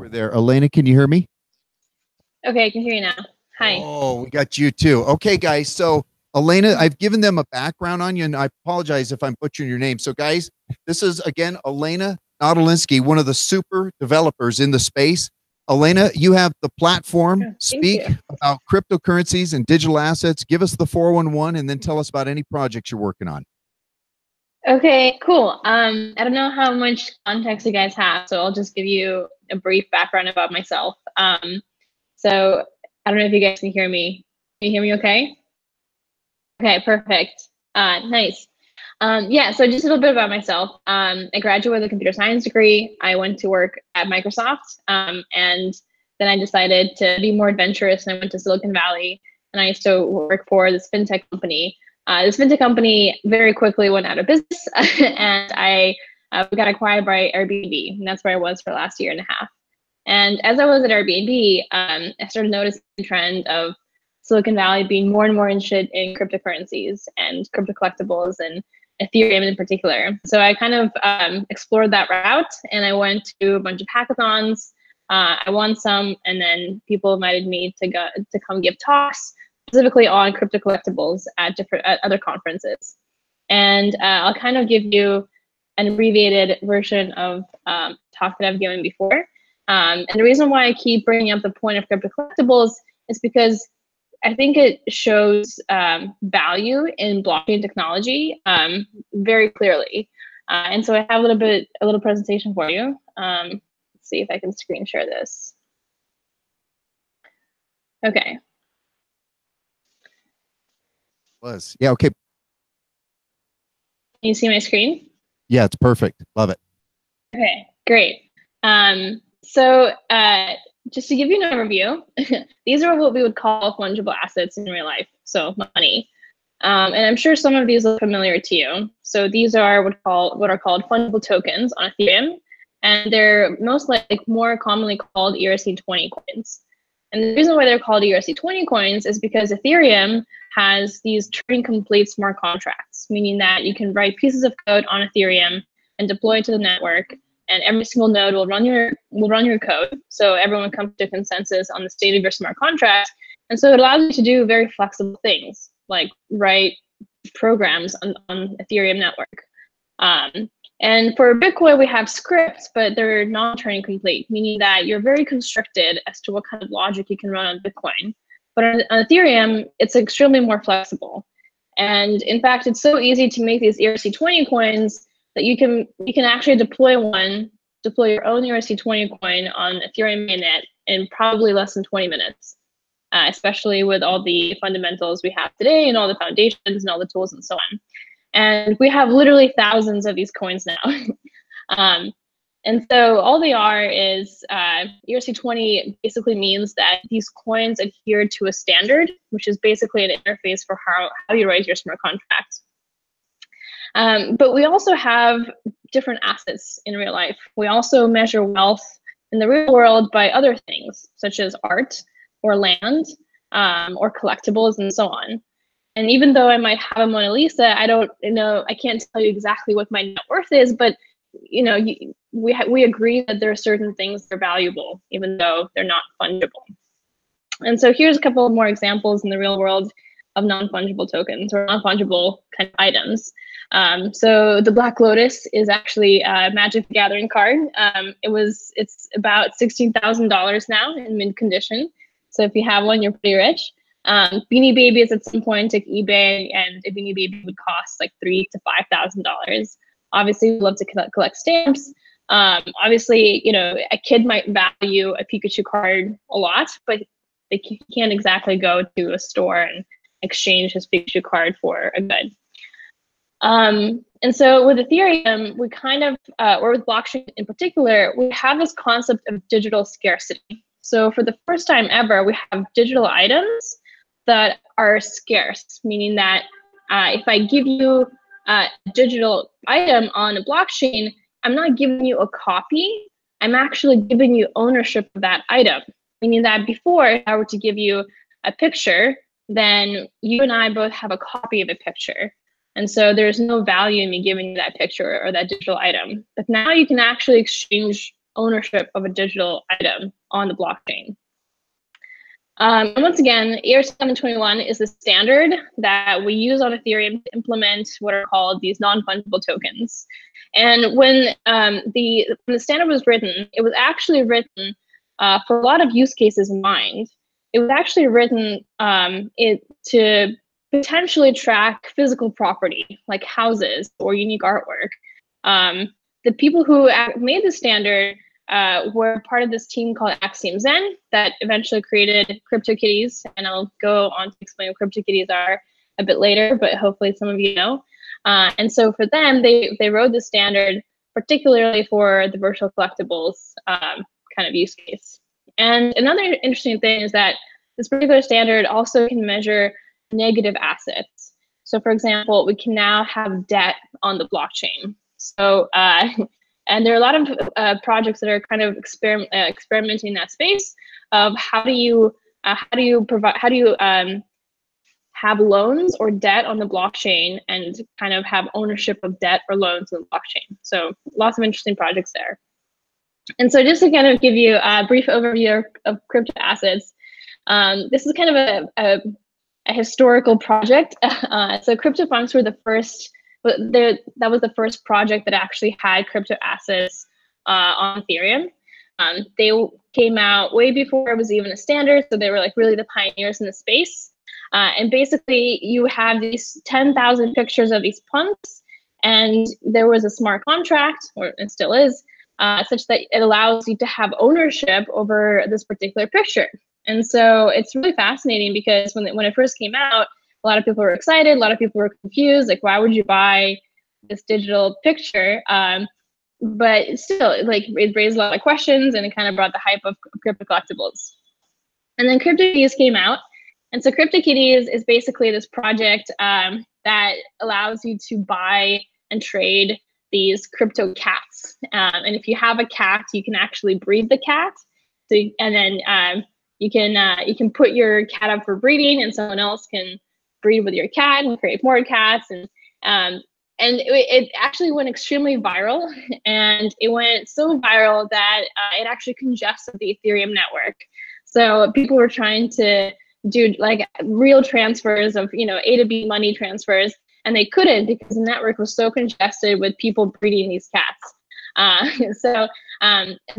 over there. Elena, can you hear me? Okay, I can hear you now. Hi. Oh, we got you too. Okay, guys. So Elena, I've given them a background on you, and I apologize if I'm butchering your name. So, guys, this is again Elena Nadolinski, one of the super developers in the space. Elena, you have the platform. Speak about cryptocurrencies and digital assets. Give us the 411 and then tell us about any projects you're working on. Okay, cool. I don't know how much context you guys have, so I'll just give you a brief background about myself. So I don't know if you guys can hear me. Can you hear me okay? Okay, perfect. Nice. Yeah, so just a little bit about myself. I graduated with a computer science degree. I went to work at Microsoft, and then I decided to be more adventurous, and I went to Silicon Valley, and I used to work for this fintech company. This fintech company very quickly went out of business, and we got acquired by Airbnb, and that's where I was for the last year and a half. And as I was at Airbnb, I started noticing the trend of Silicon Valley being more and more interested in cryptocurrencies and crypto collectibles and Ethereum in particular. So I kind of explored that route, and I went to a bunch of hackathons. I won some, and then people invited me to come give talks specifically on crypto collectibles at other conferences. And I'll kind of give you an abbreviated version of talk that I've given before. And the reason why I keep bringing up the point of crypto collectibles is because I think it shows value in blockchain technology very clearly. And so I have a little presentation for you. Let's see if I can screen share this. Okay. Yeah, okay. Can you see my screen? Yeah, it's perfect. Love it. Okay, great. So just to give you an overview, these are what we would call fungible assets in real life, so money. And I'm sure some of these are familiar to you. So these are what are called fungible tokens on Ethereum, and they're more commonly called ERC20 coins. And the reason why they're called ERC20 coins is because Ethereum has these Turing complete smart contracts, meaning that you can write pieces of code on Ethereum and deploy it to the network, and every single node will run your code. So everyone comes to a consensus on the state of your smart contract. And so it allows you to do very flexible things, like write programs on Ethereum network. And for Bitcoin, we have scripts, but they're not Turing complete, meaning that you're very constricted as to what kind of logic you can run on Bitcoin. But on Ethereum, it's extremely more flexible. And in fact, it's so easy to make these ERC20 coins that you can actually deploy your own ERC20 coin on Ethereum mainnet in probably less than 20 minutes, especially with all the fundamentals we have today and all the foundations and all the tools and so on. And we have literally thousands of these coins now. And so all they are is ERC20 basically means that these coins adhere to a standard, which is basically an interface for how you write your smart contract. But we also have different assets in real life. We also measure wealth in the real world by other things, such as art or land or collectibles and so on. And even though I might have a Mona Lisa, I can't tell you exactly what my net worth is, but we agree that there are certain things that are valuable, even though they're not fungible. And so here's a couple of more examples in the real world of non-fungible tokens or non-fungible kind of items. So the Black Lotus is actually a Magic the Gathering card. It's about $16,000 now in mint condition. So if you have one, you're pretty rich. Beanie Babies at some point took eBay, and a Beanie Baby would cost like $3,000 to $5,000. Obviously, we love to collect stamps. Obviously, a kid might value a Pikachu card a lot, but they can't exactly go to a store and exchange his Pikachu card for a good. And so with Ethereum, we kind of, or with blockchain in particular, we have this concept of digital scarcity. So for the first time ever, we have digital items that are scarce, meaning that if I give you a digital item on a blockchain, I'm not giving you a copy, I'm actually giving you ownership of that item. Meaning that before, if I were to give you a picture, then you and I both have a copy of a picture. And so there's no value in me giving you that picture or that digital item. But now you can actually exchange ownership of a digital item on the blockchain. And once again, ERC-721 is the standard that we use on Ethereum to implement what are called these non-fungible tokens. And when the standard was written, it was actually written for a lot of use cases in mind. It was actually written to potentially track physical property, like houses or unique artwork. The people who made the standard were part of this team called Axiom Zen that eventually created CryptoKitties, and I'll go on to explain what CryptoKitties are a bit later, but hopefully some of you know. And so for them, they wrote the standard particularly for the virtual collectibles kind of use case. And another interesting thing is that this particular standard also can measure negative assets. So for example, we can now have debt on the blockchain. So, and there are a lot of projects that are kind of experimenting in that space of how do you have loans or debt on the blockchain and kind of have ownership of debt or loans on the blockchain. So lots of interesting projects there. And so just to kind of give you a brief overview of crypto assets, this is kind of a historical project. So CryptoPunks were the first, that was the first project that actually had crypto assets on Ethereum. They came out way before it was even a standard, so they were like really the pioneers in the space. And basically, you have these 10,000 pictures of these punks, and there was a smart contract, or it still is, such that it allows you to have ownership over this particular picture. And so it's really fascinating because when it first came out, a lot of people were excited, a lot of people were confused, like why would you buy this digital picture? But still, like it raised a lot of questions and it kind of brought the hype of crypto collectibles. And then CryptoKitties came out. And so CryptoKitties is basically this project that allows you to buy and trade these crypto cats. And if you have a cat, you can actually breed the cat. So, and then you can put your cat up for breeding, and someone else can breed with your cat and create more cats. And it actually went extremely viral, and it went so viral that it actually congested the Ethereum network. So people were trying to do like real transfers of A to B money transfers, and they couldn't because the network was so congested with people breeding these cats.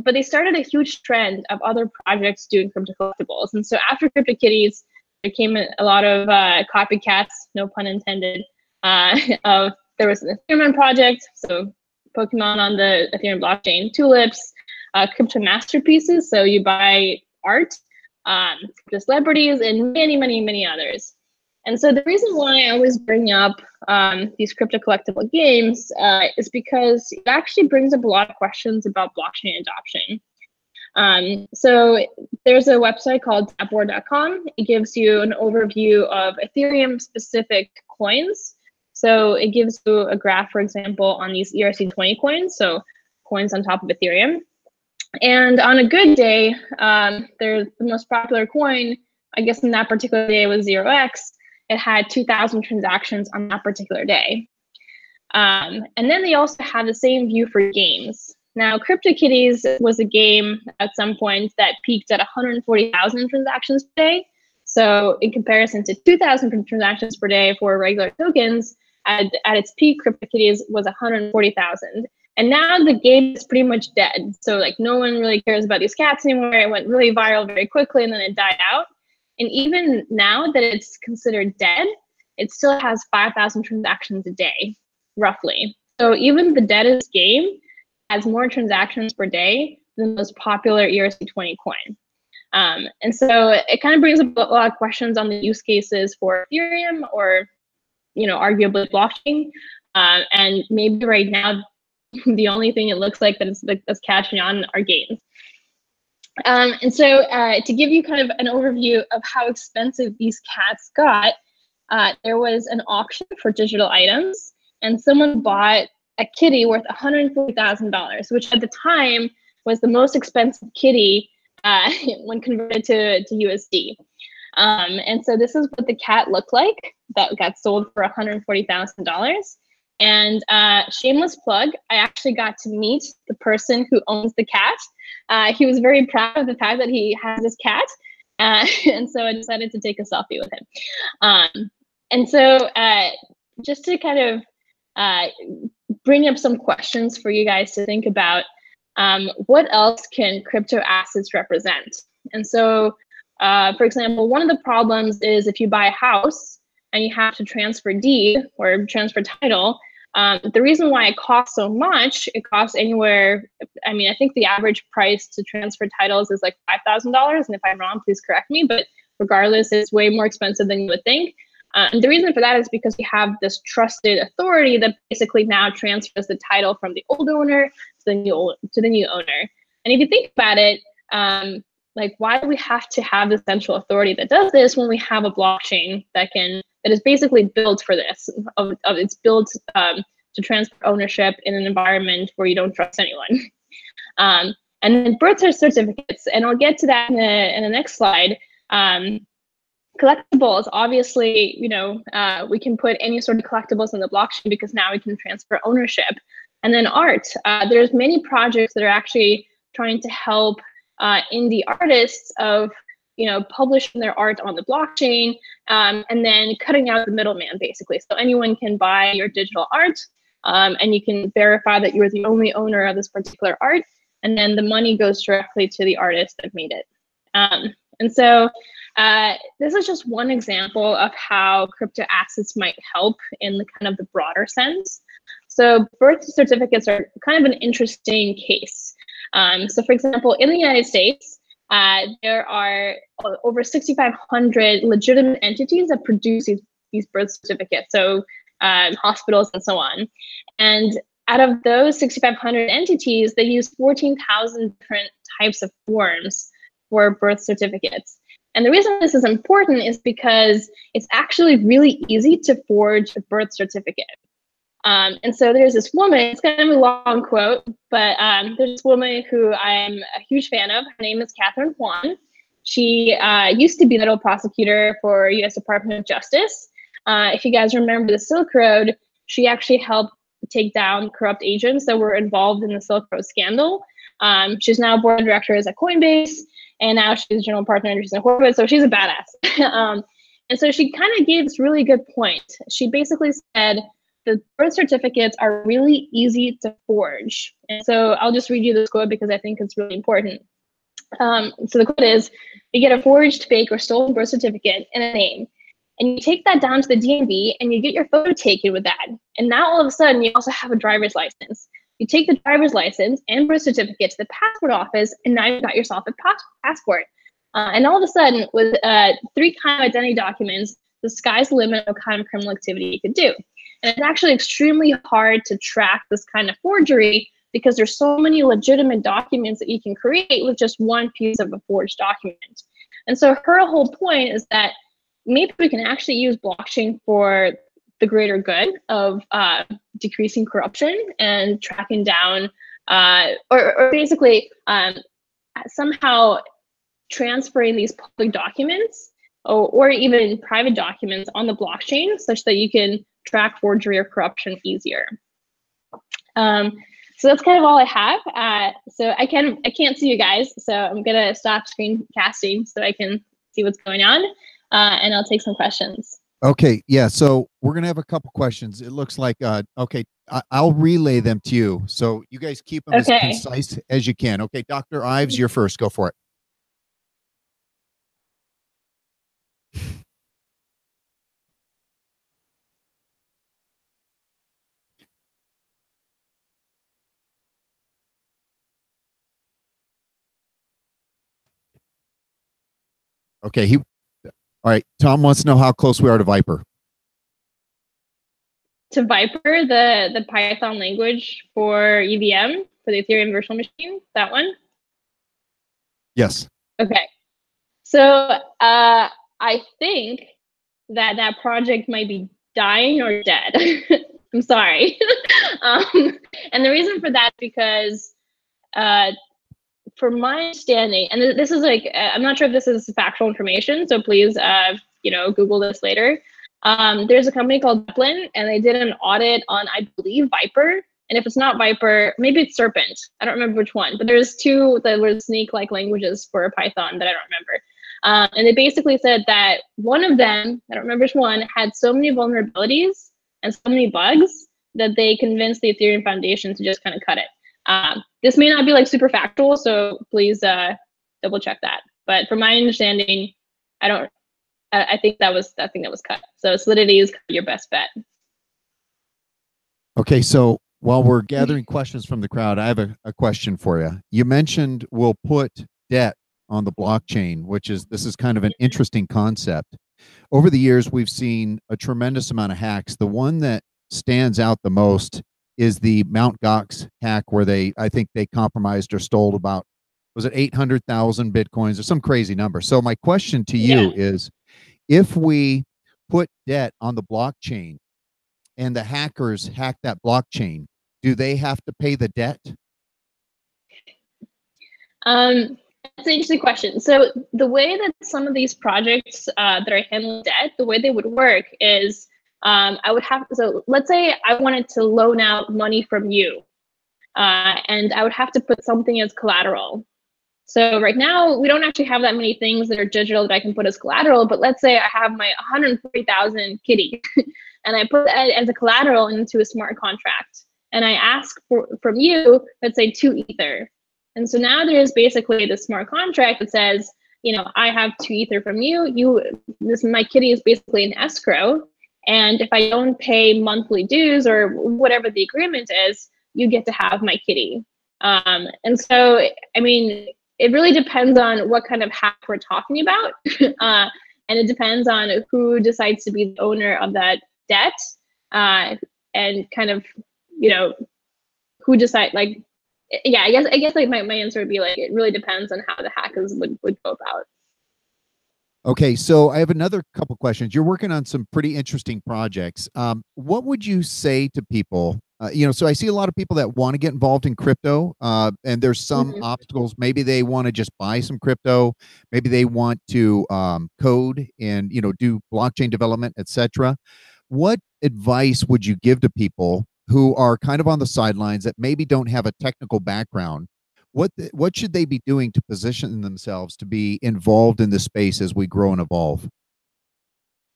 But they started a huge trend of other projects doing crypto collectibles. And so after CryptoKitties, there came a lot of copycats, no pun intended. There was an Ethereum project, so Pokemon on the Ethereum blockchain, tulips, crypto masterpieces, so you buy art, crypto celebrities, and many, many, many others. And so the reason why I always bring up these crypto collectible games is because it actually brings up a lot of questions about blockchain adoption. So there's a website called tapboard.com. It gives you an overview of Ethereum specific coins. So it gives you a graph, for example, on these ERC20 coins, so coins on top of Ethereum. And on a good day, there's the most popular coin, I guess in that particular day was 0x. It had 2,000 transactions on that particular day. And then they also had the same view for games. Now, CryptoKitties was a game at some point that peaked at 140,000 transactions per day. So in comparison to 2,000 transactions per day for regular tokens, at its peak, CryptoKitties was 140,000. And now the game is pretty much dead. So like no one really cares about these cats anymore. It went really viral very quickly and then it died out. And even now that it's considered dead, it still has 5,000 transactions a day, roughly. So even the deadest game has more transactions per day than the most popular ERC20 coin. And so it kind of brings up a lot of questions on the use cases for Ethereum or, arguably blockchain. And maybe right now, the only thing it looks like that's catching on are games. And so to give you kind of an overview of how expensive these cats got, there was an auction for digital items, and someone bought a kitty worth $140,000, which at the time was the most expensive kitty when converted to USD. And so this is what the cat looked like that got sold for $140,000. And shameless plug, I actually got to meet the person who owns the cat. He was very proud of the fact that he has this cat. And so I decided to take a selfie with him. And so just to kind of bring up some questions for you guys to think about, what else can crypto assets represent? And so, for example, one of the problems is if you buy a house and you have to transfer deed or transfer title, the reason why it costs so much, it costs anywhere, I mean, I think the average price to transfer titles is like $5,000. And if I'm wrong, please correct me, but regardless, it's way more expensive than you would think. And the reason for that is because we have this trusted authority that basically now transfers the title from the old owner to the new owner. And if you think about it, like, why do we have to have the central authority that does this when we have a blockchain that is basically built for this? It's built to transfer ownership in an environment where you don't trust anyone. And then birth certificates, and I'll get to that in the next slide. Collectibles, obviously, you know, we can put any sort of collectibles in the blockchain because now we can transfer ownership. And then art, there's many projects that are actually trying to help indie artists of, you know, publishing their art on the blockchain, and then cutting out the middleman, basically. So anyone can buy your digital art, and you can verify that you're the only owner of this particular art, and then the money goes directly to the artist that made it. And so this is just one example of how crypto assets might help in the kind of the broader sense. So birth certificates are kind of an interesting case. So for example, in the United States, there are over 6,500 legitimate entities that produce these birth certificates, so hospitals and so on. And out of those 6,500 entities, they use 14,000 different types of forms for birth certificates. And the reason this is important is because it's actually really easy to forge a birth certificate. And so there's this woman, it's kind of a long quote, but there's this woman who I'm a huge fan of. Her name is Catherine Juan. She used to be the federal prosecutor for US Department of Justice. If you guys remember the Silk Road, she actually helped take down corrupt agents that were involved in the Silk Road scandal. She's now board of directors at Coinbase, and now she's general partner in Orbit, so she's a badass. And so she kind of gave this really good point. She basically said, the birth certificates are really easy to forge. And so I'll just read you this quote because I think it's really important. So the quote is, you get a forged, fake, or stolen birth certificate and a name, and you take that down to the DMV and you get your photo taken with that. And now all of a sudden you also have a driver's license. You take the driver's license and birth certificate to the passport office, and now you've got yourself a passport. And all of a sudden, with 3 kind of identity documents, the sky's the limit of kind of criminal activity you could do. And it's actually extremely hard to track this kind of forgery because there's so many legitimate documents that you can create with just one piece of a forged document. And so her whole point is that maybe we can actually use blockchain for the greater good of decreasing corruption and tracking down, or basically somehow transferring these public documents or even private documents on the blockchain such that you can track forgery or corruption easier. So that's kind of all I have. So I can't see you guys, so I'm gonna stop screen casting so I can see what's going on, and I'll take some questions. Okay, yeah, so we're gonna have a couple questions. It looks like okay, I'll relay them to you, so you guys keep them as concise as you can. Okay, Dr. Ives, you're first. Go for it. Okay, all right, Tom wants to know how close we are to Viper. To Viper, the Python language for EVM, for the Ethereum virtual machine, that one? Yes. Okay. So I think that project might be dying or dead. I'm sorry. And the reason for that is because from my understanding, and this is like, I'm not sure if this is factual information, so please, you know, Google this later. There's a company called Zeppelin, and they did an audit on, I believe, Viper. And if it's not Viper, maybe it's Serpent. I don't remember which one, but there's two that were snake-like languages for Python that I don't remember. And they basically said that one of them, I don't remember which one, had so many vulnerabilities and so many bugs that they convinced the Ethereum Foundation to just kind of cut it. This may not be like super factual, so please double check that. But from my understanding, I think that was cut. So Solidity is your best bet. Okay, so while we're gathering questions from the crowd, I have a question for you. You mentioned we'll put debt on the blockchain, this is kind of an interesting concept. Over the years, we've seen a tremendous amount of hacks. The one that stands out the most is the Mt. Gox hack, where I think they compromised or stole about, was it 800,000 Bitcoins or some crazy number? So my question to you is, if we put debt on the blockchain and the hackers hack that blockchain, do they have to pay the debt? That's an interesting question. So the way that some of these projects that are handling debt, the way they would work is so let's say I wanted to loan out money from you, and I would have to put something as collateral. So right now, we don't actually have that many things that are digital that I can put as collateral, but let's say I have my 140,000 kitty and I put that as a collateral into a smart contract. And I ask from you, let's say 2 Ether. And so now there's basically the smart contract that says, I have 2 Ether from you. My kitty is basically an escrow. And if I don't pay monthly dues or whatever the agreement is, you get to have my kitty. And so, I mean, it really depends on what kind of hack we're talking about. And it depends on who decides to be the owner of that debt, and kind of, who decide, like, yeah, I guess like my answer would be like, it really depends on how the hackers would go about. Okay, so I have another couple questions. You're working on some pretty interesting projects. What would you say to people? So I see a lot of people that want to get involved in crypto, and there's some obstacles. Maybe they want to just buy some crypto. Maybe they want to code and do blockchain development, etc. What advice would you give to people who are kind of on the sidelines that maybe don't have a technical background? What should they be doing to position themselves to be involved in this space as we grow and evolve?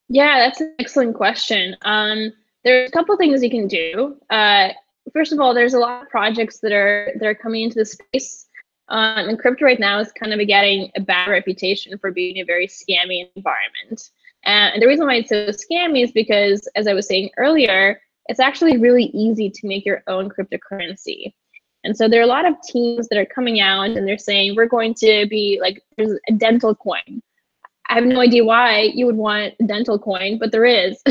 Yeah, that's an excellent question. There's a couple things you can do. First of all, there's a lot of projects that are coming into the space. And crypto right now is kind of getting a bad reputation for being a very scammy environment. And the reason why it's so scammy is because, as I was saying earlier, it's actually really easy to make your own cryptocurrency. And so there are a lot of teams that are coming out and they're saying, we're going to be like, there's a dental coin. I have no idea why you would want a dental coin, but there is.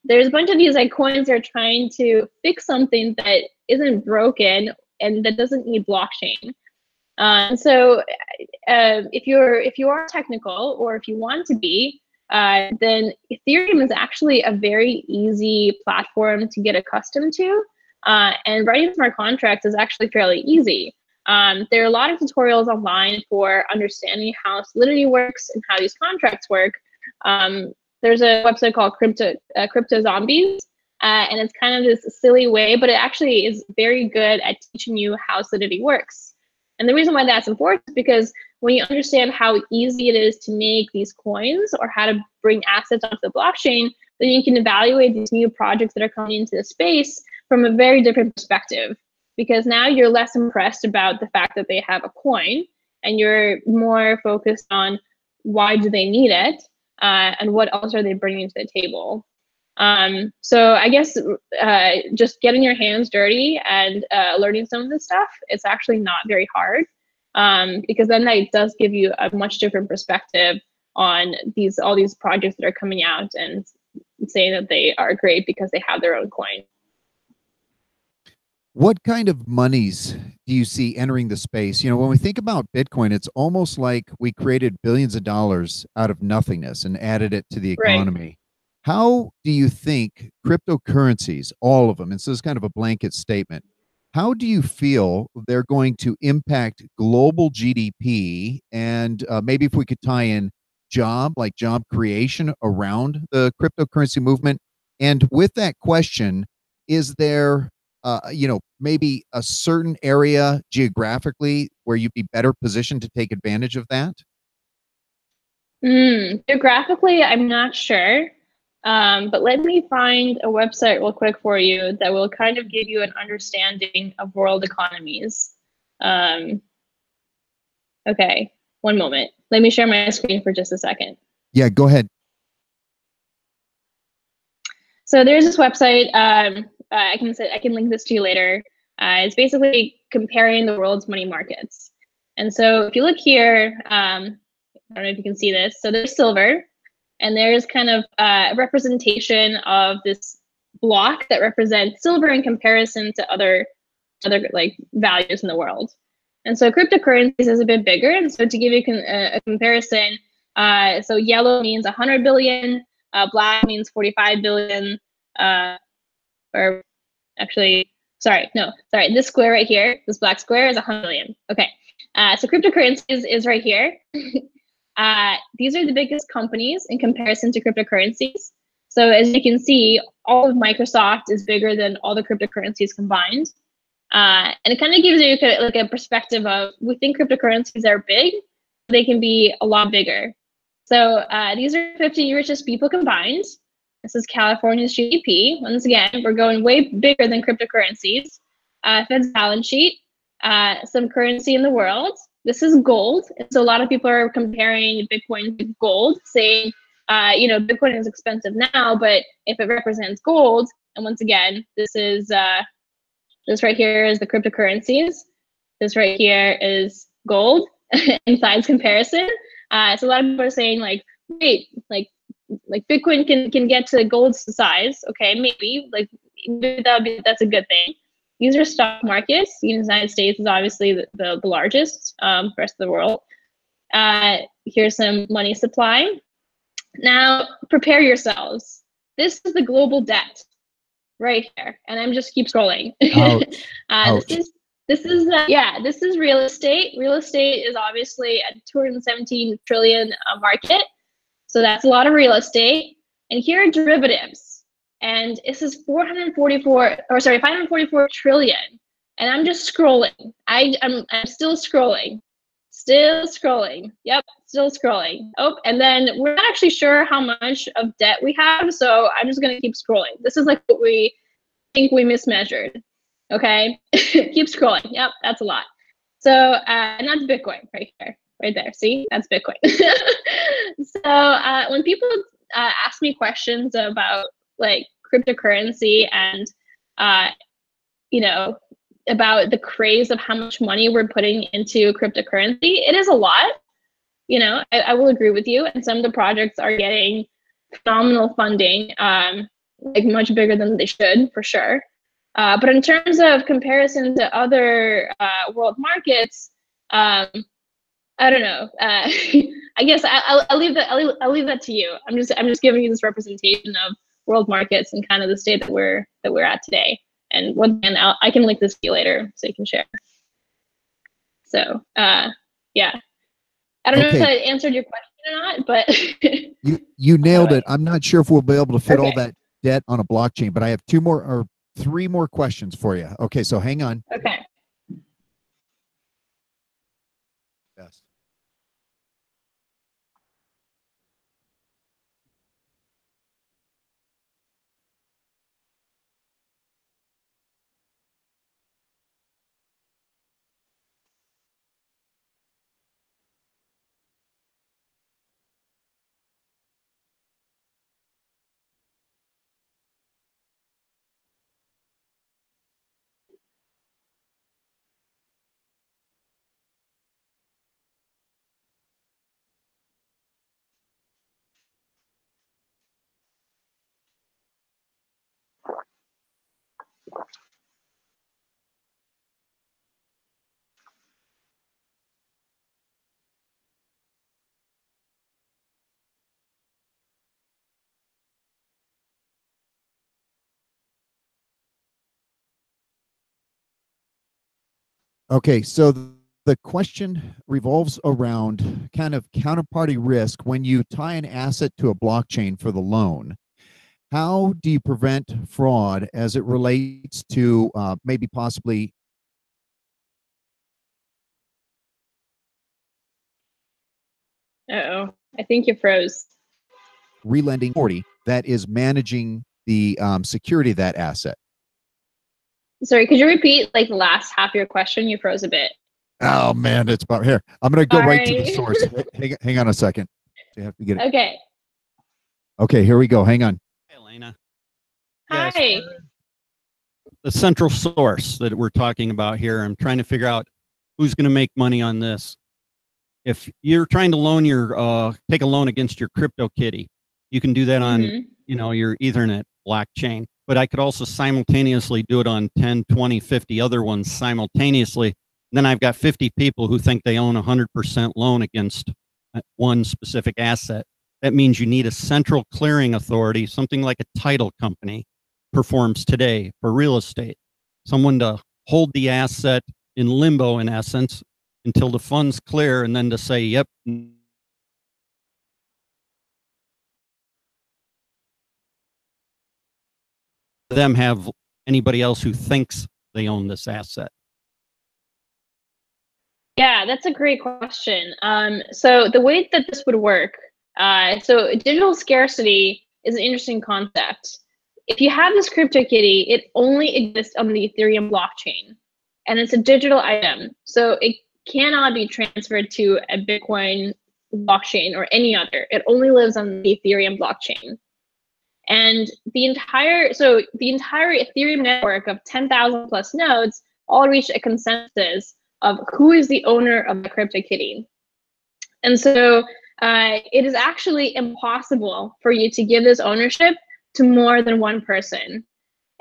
There's a bunch of these like coins that are trying to fix something that isn't broken and that doesn't need blockchain. So if you are technical, or if you want to be, then Ethereum is actually a very easy platform to get accustomed to. And writing smart contracts is actually fairly easy. There are a lot of tutorials online for understanding how Solidity works and how these contracts work. There's a website called Crypto Zombies, and it's kind of this silly way, but it actually is very good at teaching you how Solidity works. And the reason why that's important is because when you understand how easy it is to make these coins or how to bring assets onto the blockchain, then you can evaluate these new projects that are coming into the space from a very different perspective. Because now you're less impressed about the fact that they have a coin, and you're more focused on why do they need it, and what else are they bringing to the table. So I guess just getting your hands dirty and learning some of this stuff, it's actually not very hard, because then that does give you a much different perspective on all these projects that are coming out and saying that they are great because they have their own coin. What kind of monies do you see entering the space? When we think about Bitcoin, it's almost like we created billions of dollars out of nothingness and added it to the economy. Right. How do you think cryptocurrencies, all of them, and so it's kind of a blanket statement, how do you feel they're going to impact global GDP? And maybe if we could tie in job, like job creation around the cryptocurrency movement? And with that question, is there, maybe a certain area geographically where you'd be better positioned to take advantage of that? Geographically, I'm not sure. But let me find a website real quick for you that will kind of give you an understanding of world economies. Um, okay, one moment. Let me share my screen for just a second. Yeah, go ahead. So there's this website. I can link this to you later. It's basically comparing the world's money markets. And so if you look here, I don't know if you can see this. So there's silver, and there's kind of a representation of this block that represents silver in comparison to other like values in the world. And so cryptocurrencies is a bit bigger. And so to give you a comparison, so yellow means 100 billion, black means 45 billion, or actually, sorry, this square right here, this black square is 100 million. Okay, so cryptocurrencies is right here. These are the biggest companies in comparison to cryptocurrencies. So as you can see, all of Microsoft is bigger than all the cryptocurrencies combined. And it kind of gives you like a perspective of, we think cryptocurrencies are big, they can be a lot bigger. So these are 50 richest people combined. This is California's GDP. Once again, we're going way bigger than cryptocurrencies. Fed's balance sheet, some currency in the world. This is gold. And so a lot of people are comparing Bitcoin to gold, saying, Bitcoin is expensive now, but if it represents gold, and once again, this right here is the cryptocurrencies. This right here is gold in size comparison. So a lot of people are saying like, wait, like Bitcoin can get to gold's size. Okay, maybe that's a good thing. These are stock markets. The United States is obviously the largest, rest of the world. Here's some money supply. Now prepare yourselves. This is the global debt right here, and I'm just keep scrolling. Ouch. Ouch. This is real estate. Real estate is obviously a 217 trillion market, so that's a lot of real estate. And here are derivatives, and this is 544 trillion. And I'm just scrolling. I'm still scrolling. Still scrolling. Yep, still scrolling. Oh, and then we're not actually sure how much of debt we have, so I'm just gonna keep scrolling. This is like what we think we mismeasured. Okay, keep scrolling. Yep, that's a lot. So, and that's Bitcoin right here, right there. See, that's Bitcoin. So when people ask me questions about like cryptocurrency and about the craze of how much money we're putting into cryptocurrency, it is a lot. I will agree with you. And some of the projects are getting phenomenal funding, like much bigger than they should, for sure. But in terms of comparison to other world markets, I don't know. I guess I'll leave that. I'll leave that to you. I'm just giving you this representation of world markets and kind of the state that we're at today. And once again, I can link this to you later so you can share. So yeah, I don't know if I answered your question or not, but you nailed it. I'm not sure if we'll be able to fit all that debt on a blockchain, but I have three more questions for you. Okay, so hang on. Okay. Yes. Okay, so the question revolves around kind of counterparty risk when you tie an asset to a blockchain for the loan. How do you prevent fraud as it relates to maybe possibly Uh-oh, I think you froze. relending authority that is managing the security of that asset? Sorry, could you repeat like the last half of your question? You froze a bit. Oh man, it's about here. I'm going to go right to the Sorry. source. Hang on a second. You have to get it. Okay. Okay, here we go. Hang on. Hey, Elena. Yeah, as Hi. far as the central source that we're talking about here, I'm trying to figure out who's going to make money on this. If you're trying to loan your take a loan against your CryptoKitty, you can do that on your Ethernet blockchain. But I could also simultaneously do it on 10, 20, 50 other ones simultaneously. Then I've got 50 people who think they own 100% loan against one specific asset. That means you need a central clearing authority, something like a title company performs today for real estate. Someone to hold the asset in limbo, in essence, until the funds clear, and then to say, yep, them have anybody else who thinks they own this asset. Yeah, that's a great question. So the way that this would work, so digital scarcity is an interesting concept. If you have this CryptoKitty, it only exists on the Ethereum blockchain, and it's a digital item. So it cannot be transferred to a Bitcoin blockchain or any other. It only lives on the Ethereum blockchain. And the entire Ethereum network of 10,000 plus nodes all reached a consensus of who is the owner of the CryptoKitty. And so it is actually impossible for you to give this ownership to more than one person.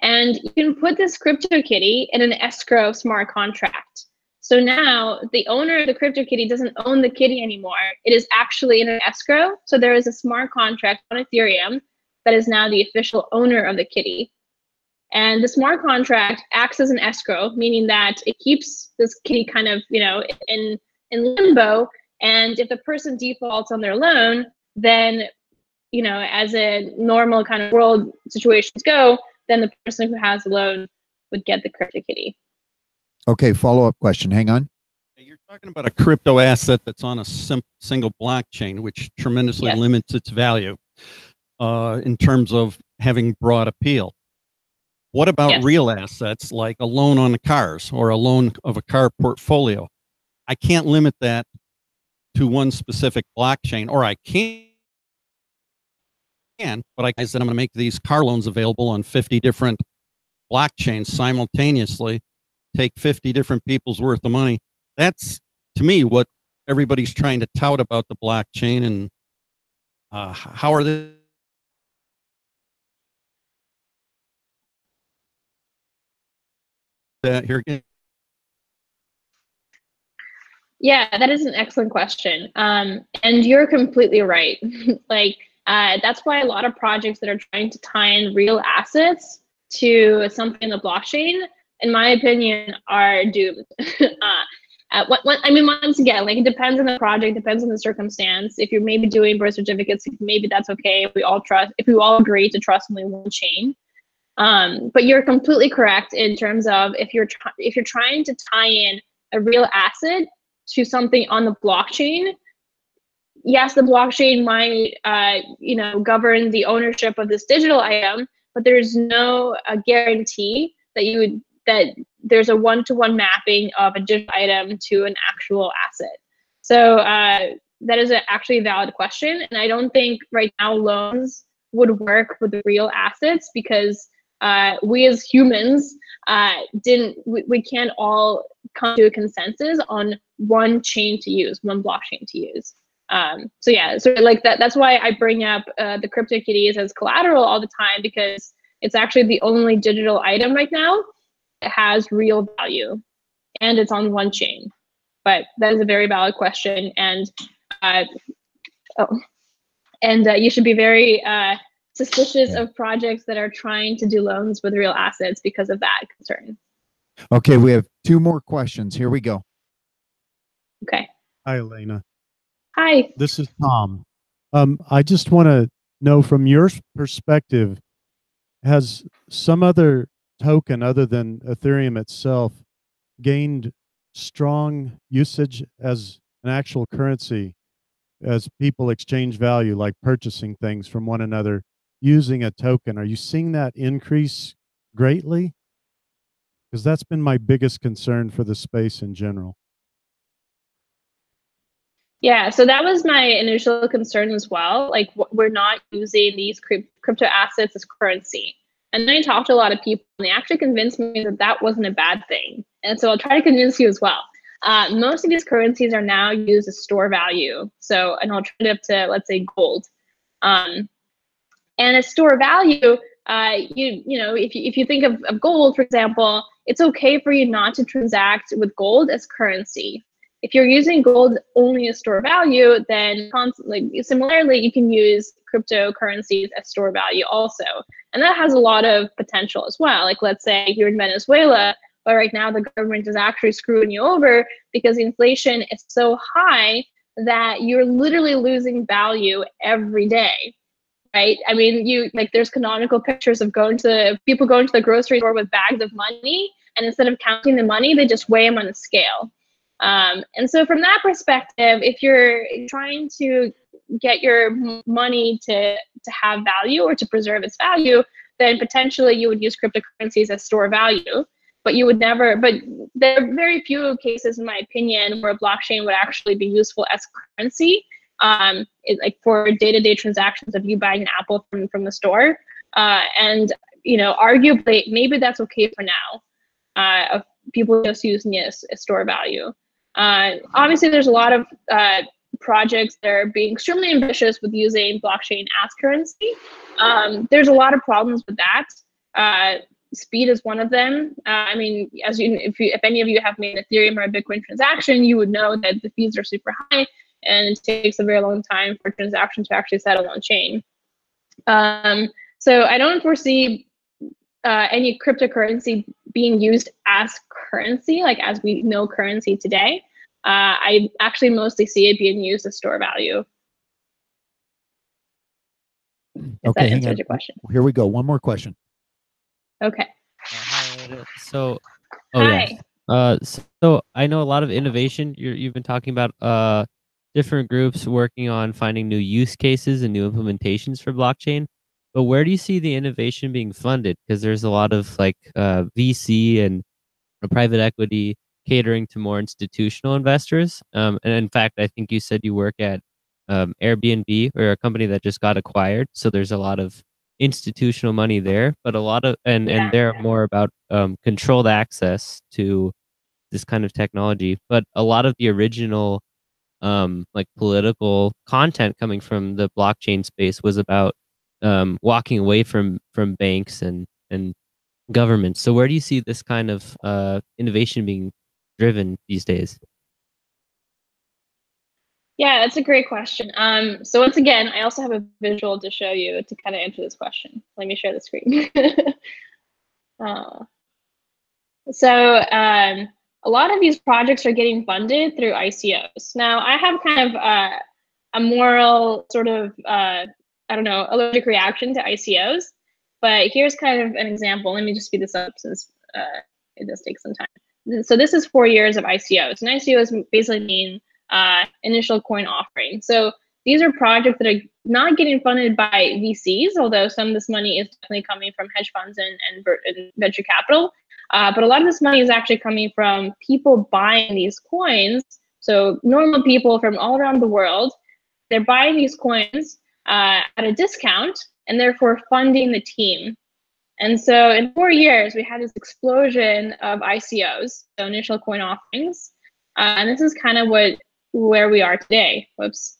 And you can put this CryptoKitty in an escrow smart contract. So now the owner of the CryptoKitty doesn't own the kitty anymore. It is actually in an escrow. So there is a smart contract on Ethereum that is now the official owner of the kitty. And the smart contract acts as an escrow, meaning that it keeps this kitty kind of, in limbo. And if the person defaults on their loan, then, as a normal kind of world situations go, then the person who has the loan would get the CryptoKitty. Okay, follow-up question. Hang on. You're talking about a crypto asset that's on a single blockchain, which tremendously limits its value in terms of having broad appeal. What about real assets like a loan on the cars or a loan of a car portfolio? I can't limit that to one specific blockchain, or I can, but I said I'm going to make these car loans available on 50 different blockchains simultaneously, take 50 different people's worth of money. That's, to me, what everybody's trying to tout about the blockchain. And how are they? Here again. Yeah, that is an excellent question. And you're completely right. That's why a lot of projects that are trying to tie in real assets to something in the blockchain, in my opinion, are doomed. Once again, it depends on the project, depends on the circumstance. If you're maybe doing birth certificates, maybe that's okay. If we all agree to trust only one chain. But you're completely correct in terms of if you're trying to tie in a real asset to something on the blockchain, yes, the blockchain might govern the ownership of this digital item, but there's no guarantee that there's a one-to-one mapping of a digital item to an actual asset. So that is actually a valid question, and I don't think right now loans would work with real assets because we as humans we can't all come to a consensus on one chain to use, one blockchain to use. That's why I bring up the CryptoKitties as collateral all the time, because it's actually the only digital item right now that has real value, and it's on one chain. But that is a very valid question, and you should be very suspicious of projects that are trying to do loans with real assets because of that concern. Okay, we have two more questions. Here we go. Hi, Elena. Hi. This is Tom. I just want to know from your perspective, has some other token other than Ethereum itself gained strong usage as an actual currency as people exchange value, like purchasing things from one another using a token? Are you seeing that increase greatly? Because that's been my biggest concern for the space in general. Yeah, so that was my initial concern as well. Like, we're not using these crypto assets as currency. And then I talked to a lot of people, and they actually convinced me that that wasn't a bad thing. And so I'll try to convince you as well. Most of these currencies are now used as store value, so an alternative to, let's say, gold. And as store value, you know, if you think of gold, for example, it's okay for you not to transact with gold as currency. If you're using gold only as store value, then similarly, you can use cryptocurrencies as store value also. And that has a lot of potential as well. Like, let's say you're in Venezuela, but right now the government is actually screwing you over because inflation is so high that you're literally losing value every day. Right? I mean, there's canonical pictures of people going to the grocery store with bags of money, and instead of counting the money, they just weigh them on a scale. And so from that perspective, if you're trying to get your money to have value or to preserve its value, then potentially you would use cryptocurrencies as store value. But you would never, but there are very few cases, in my opinion, where blockchain would actually be useful as currency. Like for day-to-day transactions of you buying an apple from the store. And, you know, arguably, maybe that's okay for now, of people just using it as store value. Obviously, there's a lot of projects that are being extremely ambitious with using blockchain as currency. There's a lot of problems with that. Speed is one of them. I mean, if any of you have made an Ethereum or a Bitcoin transaction, you would know that the fees are super high, and it takes a very long time for a transaction to actually settle on chain. So I don't foresee any cryptocurrency being used as currency, like as we know currency today. I actually mostly see it being used as store value. If that answers your question. Here we go. One more question. Okay. Hi. So, Hi. Yeah. So I know a lot of innovation. You've been talking about different groups working on finding new use cases and new implementations for blockchain. But where do you see the innovation being funded? Because there's a lot of like VC and private equity catering to more institutional investors. And in fact, I think you said you work at Airbnb, or a company that just got acquired. So there's a lot of institutional money there, but a lot of and they're more about controlled access to this kind of technology. But a lot of the original like political content coming from the blockchain space was about walking away from banks and governments. So where do you see this kind of innovation being driven these days? Yeah, that's a great question. So once again, I also have a visual to show you to kind of answer this question. Let me share the screen. A lot of these projects are getting funded through ICOs. Now, I have kind of a moral sort of, I don't know, allergic reaction to ICOs, but here's kind of an example. Let me just speed this up since it does take some time. So this is 4 years of ICOs, and ICOs basically mean initial coin offering. So these are projects that are not getting funded by VCs, although some of this money is definitely coming from hedge funds and venture capital. But a lot of this money is actually coming from people buying these coins. So normal people from all around the world, they're buying these coins at a discount and therefore funding the team. And so in 4 years, we had this explosion of ICOs, so initial coin offerings. And this is kind of where we are today. Whoops.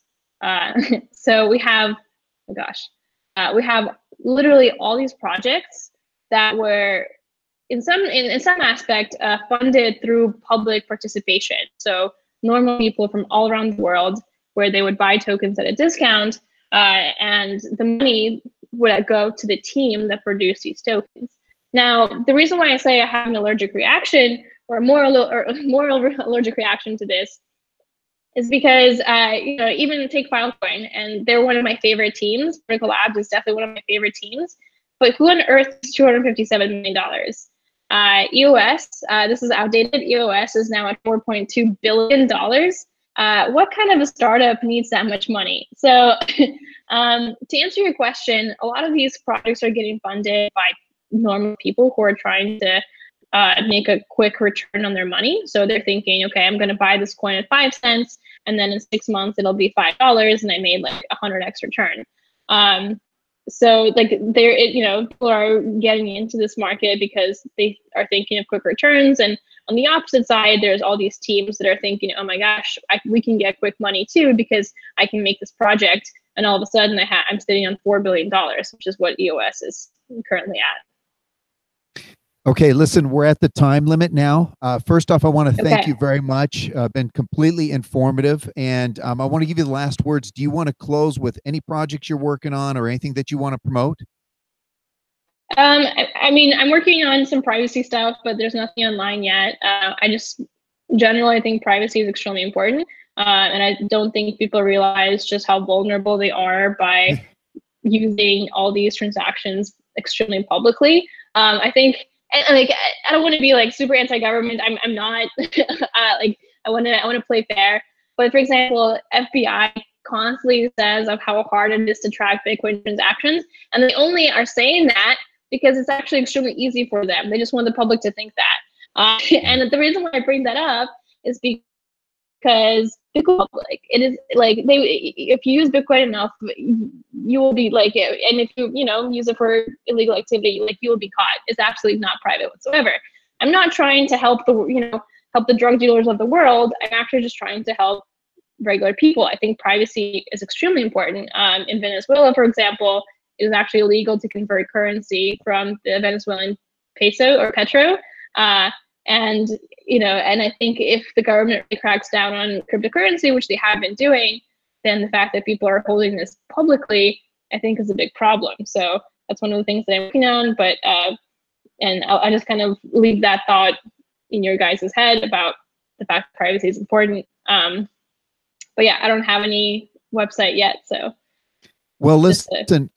So we have, oh gosh, we have literally all these projects that were in some aspect funded through public participation. So normal people from all around the world, where they would buy tokens at a discount, and the money would go to the team that produced these tokens. Now, the reason why I say I have an allergic reaction or a moral allergic reaction to this is because even take Filecoin, and they're one of my favorite teams. Vertical Labs is definitely one of my favorite teams. But who on earth is $257 million? EOS, this is outdated. EOS is now at $4.2 billion. What kind of a startup needs that much money? So to answer your question, a lot of these projects are getting funded by normal people who are trying to make a quick return on their money. So they're thinking, okay, I'm going to buy this coin at 5 cents, and then in 6 months it'll be $5, and I made like 100x return. So like people are getting into this market because they are thinking of quick returns. And on the opposite side, there's all these teams that are thinking, oh my gosh, we can get quick money too because I can make this project. And all of a sudden I'm sitting on $4 billion, which is what EOS is currently at. Okay, listen, we're at the time limit now. First off, I want to thank you very much. Been completely informative, and I want to give you the last words. Do you want to close with any projects you're working on or anything that you want to promote? I mean, I'm working on some privacy stuff, but there's nothing online yet. I think privacy is extremely important, and I don't think people realize just how vulnerable they are by using all these transactions extremely publicly. I think. And like, I don't want to be like super anti-government. I'm not. I want to play fair. But for example, FBI constantly says of how hard it is to track Bitcoin transactions, and they only are saying that because it's actually extremely easy for them. They just want the public to think that. And the reason why I bring that up is because Bitcoin public. It is like if you use Bitcoin enough, you will be like, and if you use it for illegal activity, like you will be caught. It's absolutely not private whatsoever. I'm not trying to help the drug dealers of the world. I'm actually just trying to help regular people. I think privacy is extremely important. In Venezuela, for example, it is actually illegal to convert currency from the Venezuelan peso or petro. And I think if the government really cracks down on cryptocurrency, which they have been doing, then the fact that people are holding this publicly, I think, is a big problem. So that's one of the things that I'm working on. But and I just kind of leave that thought in your guys' head about the fact that privacy is important. But yeah, I don't have any website yet, so. Well, listen,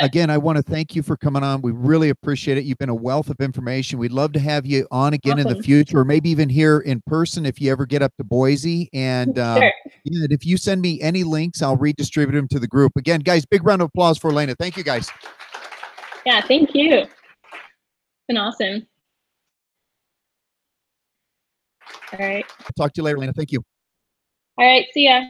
again, I want to thank you for coming on. We really appreciate it. You've been a wealth of information. We'd love to have you on again in the future, or maybe even here in person if you ever get up to Boise. And sure. If you send me any links, I'll redistribute them to the group. Again, guys, big round of applause for Elena. Thank you, guys. Yeah, thank you. It's been awesome. All right. I'll talk to you later, Elena. Thank you. All right, see ya.